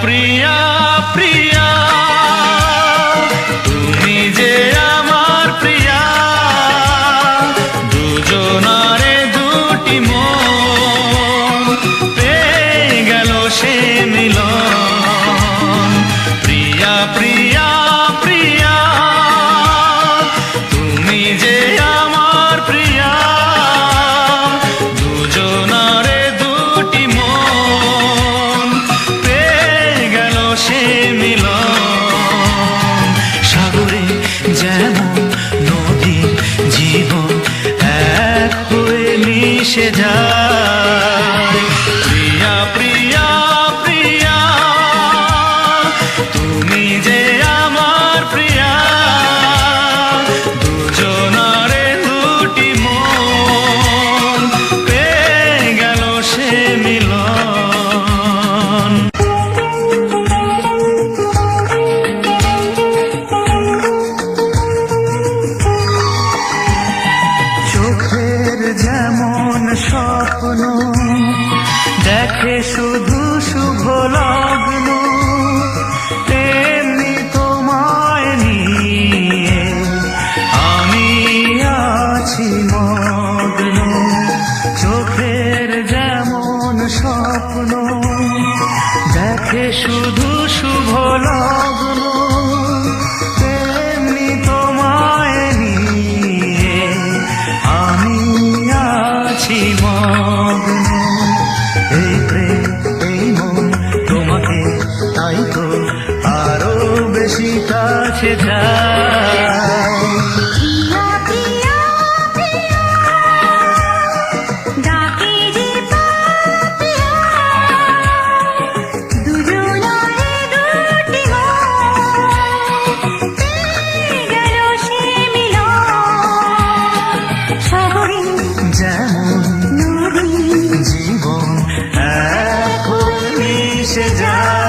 প্রিয়া প্রিয়া তুমি যে আমার প্রিয়া, দুজনারে দুটি মন পেয়ে গেল সে মিলন। প্রিয়া প্রিয়া প্রিয়া তুমি যে আমার প্রিয়া, দুজনারে দুটি মন পেয়ে গেল সে মিলন। সাগরে যেমন নদী জীবন এক হয়ে মিশে যায়। প্রিয়া প্রিয়া প্রিয়া তুমি যে আমার প্রিয়া, দুজনারে দুটি মন পেয়ে গেল সে মিলন। চোখের যেমন স্বপ্ন দেখে শুধু শুভ লগ্ন, তেমনি তোমায় নিয়ে আমি আছি মগ্ন। চোখের যেমন স্বপ্ন দেখে শুধু শুভ লগ্ন, তেমনি তোমায় নিয়ে আমি আছি মগ্ন। এই প্রেম এই মন তোমাকে তাই তো আরো বেশি কাছে যায়। প্রিয়া প্রিয়া প্রিয়া ডাকে যে পাপিয়া, দুজনারে দুটি মন পেয়ে গেল সে মিলন। সাগরে যেমন নদী জীবন এক হয়ে মিশে যায়।